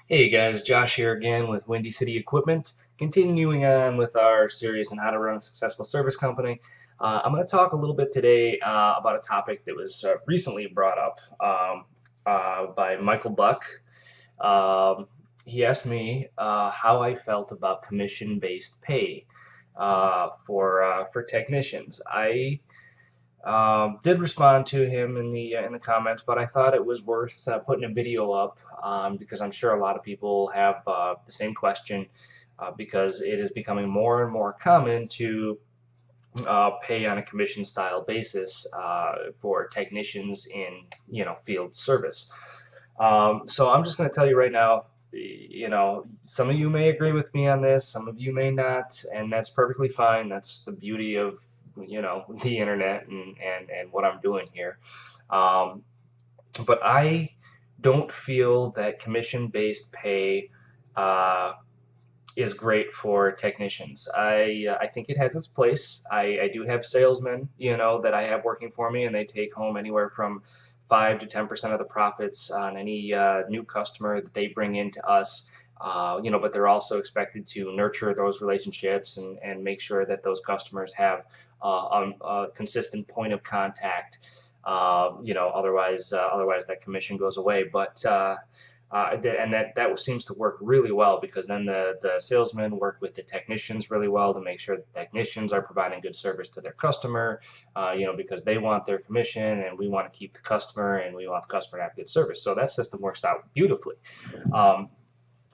Hey guys, Josh here again with Windy City Equipment, continuing on with our series on how to run a successful service company. I'm going to talk a little bit today about a topic that was recently brought up by Michael Buck. Um, he asked me how I felt about commission-based pay for technicians. I did respond to him in the comments, but I thought it was worth putting a video up because I'm sure a lot of people have the same question because it is becoming more and more common to pay on a commission style basis for technicians in field service. So I'm just going to tell you right now. Some of you may agree with me on this, some of you may not, and that's perfectly fine. That's the beauty of the internet and what I'm doing here. Um, but I don't feel that commission-based pay uh, is great for technicians. I think it has its place. I do have salesmen, that I have working for me, and they take home anywhere from 5 to 10% of the profits on any new customer that they bring into us. But they're also expected to nurture those relationships and make sure that those customers have a consistent point of contact. Otherwise that commission goes away. And that seems to work really well because then the salesmen work with the technicians really well to make sure the technicians are providing good service to their customer, because they want their commission and we want to keep the customer and we want the customer to have good service. So that system works out beautifully. Um,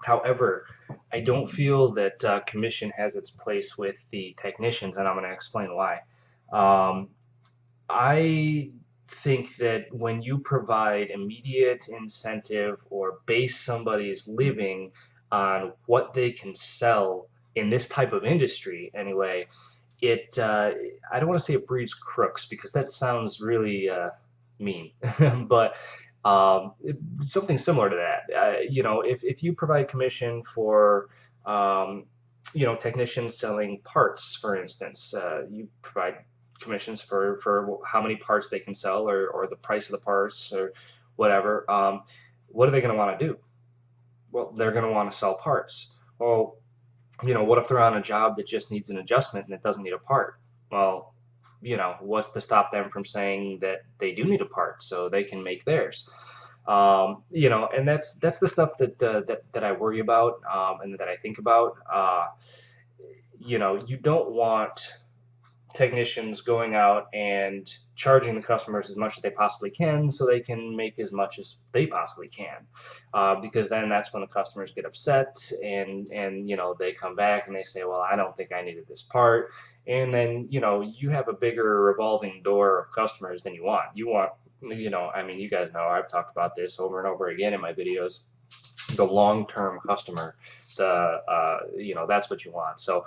However, I don't feel that commission has its place with the technicians, and I'm going to explain why. Um, I think that when you provide immediate incentive or base somebody's living on what they can sell in this type of industry, anyway, it I don't want to say it breeds crooks because that sounds really mean, but something similar to that. If you provide commission for technicians selling parts, for instance, you provide commissions for how many parts they can sell or the price of the parts or whatever. What are they going to want to do? Well, they're going to want to sell parts. Well, what if they're on a job that just needs an adjustment and it doesn't need a part? Well, what's to stop them from saying that they do need a part so they can make theirs? And that's the stuff that I worry about and that I think about. You don't want technicians going out and charging the customers as much as they possibly can so they can make as much as they possibly can, because then that's when the customers get upset and they come back and they say, well, I don't think I needed this part, and then you have a bigger revolving door of customers than you want. I mean, you guys know I've talked about this over and over again in my videos. The long-term customer, that's what you want. So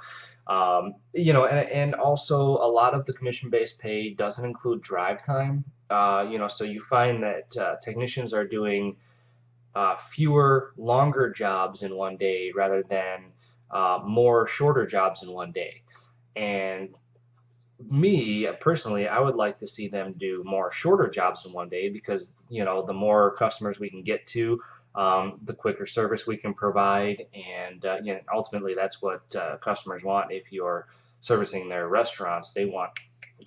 and also a lot of the commission-based pay doesn't include drive time. So you find that technicians are doing fewer longer jobs in one day rather than more shorter jobs in one day. And me personally, I would like to see them do more shorter jobs in one day because the more customers we can get to, the quicker service we can provide, and ultimately that's what customers want. If you're servicing their restaurants, they want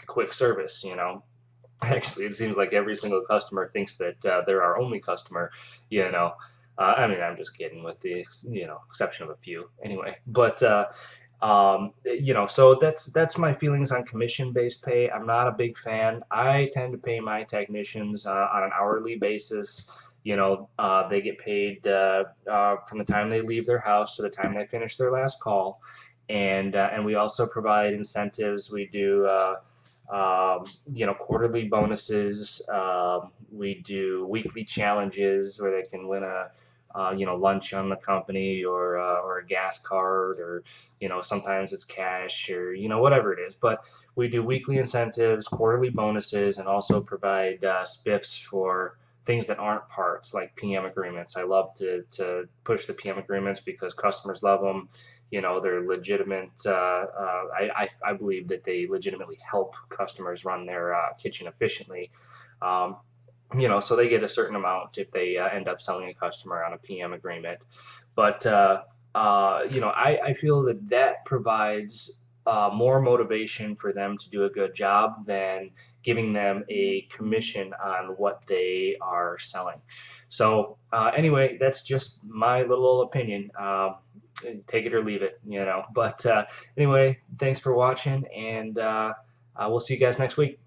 quick service. Actually, it seems like every single customer thinks that they're our only customer. You know, I mean, I'm just kidding, with the exception of a few, anyway. So that's my feelings on commission-based pay. I'm not a big fan. I tend to pay my technicians on an hourly basis. They get paid from the time they leave their house to the time they finish their last call, and we also provide incentives. We do quarterly bonuses. We do weekly challenges where they can win a lunch on the company or a gas card, or sometimes it's cash, or whatever it is. But we do weekly incentives, quarterly bonuses, and also provide spiffs for things that aren't parts, like PM agreements. I love to push the PM agreements because customers love them. They're legitimate. I believe that they legitimately help customers run their kitchen efficiently. Um, so they get a certain amount if they end up selling a customer on a PM agreement. But I feel that that provides more motivation for them to do a good job than giving them a commission on what they are selling. So anyway, that's just my little opinion. Take it or leave it. But anyway, thanks for watching, and we'll see you guys next week.